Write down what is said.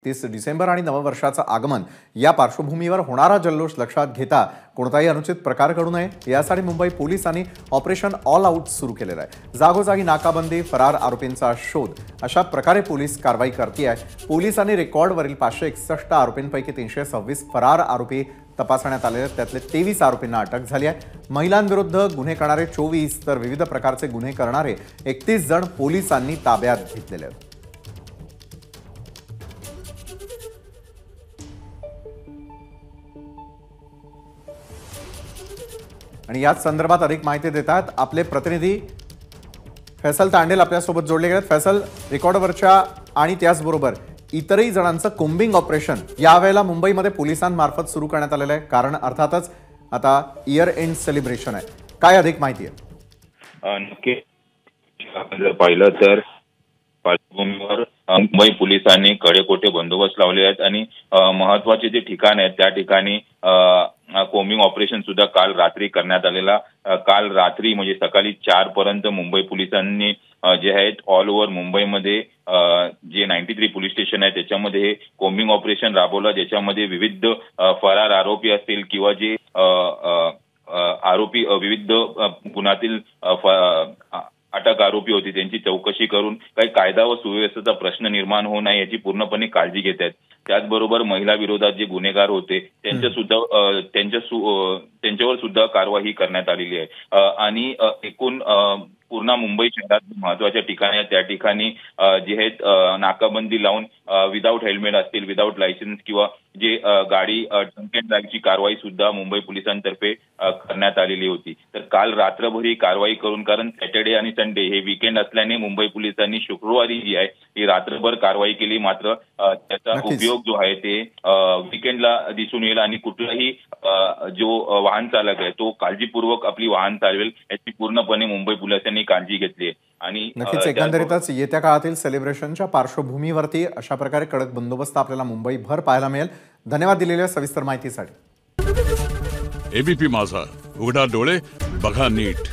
डिसेंबर आणि नववर्षाचं आगमन या पार्श्वभूमीवर होणारा जल्लोष लक्षात घेता कोणताही अनुचित प्रकार घडू नये यासाठी मुंबई पोलिसांनी ऑपरेशन ऑल आउट सुरू केलेलं आहे। जागोजागी नाकाबंदी, फरार आरोपींचा शोध अशा प्रकारे पोलीस कारवाई करते आहे। पोलिसांनी रेकॉर्डवरील 561 आरोपींपैकी 326 फरार आरोपी तपासण्यात आले आहेत। त्यातले 23 आरोपींना अटक झाली आहे। महिलांविरुद्ध गुन्हे करणारे 24 तर विविध प्रकारचे गुन्हे करणारे 31 जण पोलिसांनी ताब्यात घेतलेले आहेत। आणि याच संदर्भात अधिक माहिती देतात आपले प्रतिनिधी फैसल तांडेल आपल्यासोबत जोडले गेलेत। फैसल, रेकॉर्डवरच्या आणि त्याचबरोबर इतरही जणांचं कोम्बिंग ऑपरेशन यावेळेला मुंबईमध्ये पोलिसांमार्फत सुरू करण्यात आलेलं आहे, कारण अर्थातच आता इयर एंड सेलिब्रेशन आहे। काय अधिक माहिती आहे? नक्की आपण जर पाहिलं तर पार्श्वभूमीवर मुंबई पोलिसांनी कडेकोटे बंदोबस्त लावले आहेत आणि महत्त्वाचे जे ठिकाण आहेत त्या ठिकाणी कोम्बिंग ऑपरेशन सुद्धा काल रात्री करण्यात आलेला। काल रात्री म्हणजे सकाळी 4 पर्यंत मुंबई पोलिसांनी जे आहेत ऑल ओव्हर मुंबईमध्ये जे 93 पोलीस स्टेशन आहे त्याच्यामध्ये हे कोम्बिंग ऑपरेशन राबवलं, ज्याच्यामध्ये विविध फरार आरोपी असतील किंवा जे आरोपी विविध गुन्ह्यातील अटक आरोपी होती त्यांची चौकशी करून काही कायदा व सुव्यवस्थेचा प्रश्न निर्माण होऊ नये याची पूर्णपणे काळजी घेत आहेत। त्याचबरोबर महिला विरोधात जे गुन्हेगार होते त्यांच्यावर सुद्धा कारवाई करण्यात आलेली आहे। आणि एकूण पूर्ण मुंबई शहरात महत्त्वाच्या ठिकाणी आहेत त्या ठिकाणी जे आहेत नाकाबंदी लावून विदाऊट हेल्मेट असतील, विदाऊट लायसन्स किंवा जे गाडी ड्रंक अँड ड्राईव्हची कारवाई सुद्धा मुंबई पोलिसांतर्फे करण्यात आलेली होती। तर काल रात्रभर ही कारवाई करून, कारण सॅटर्डे आणि संडे हे वीकेंड असल्याने मुंबई पोलिसांनी शुक्रवारी जी आहे ही रात्रभर कारवाई केली। मात्र त्याचा उपयोग जो आहे ते वीकेंडला दिसून येईल आणि कुठलाही जो वाहन चालक आहे तो काळजीपूर्वक आपली वाहन चालवेल याची पूर्णपणे मुंबई पोलिसांनी काळजी घेतली आहे। आणि नक्कीच एकंदरीतच येत्या काळातील सेलिब्रेशनच्या पार्श्वभूमीवरती अशा प्रकारे कडक बंदोबस्त आपल्याला मुंबईभर पाहायला मिळेल। धन्यवाद दिलेल्या सविस्तर माहितीसाठी। एबीपी माझा, उघडा डोळे बघा नीट।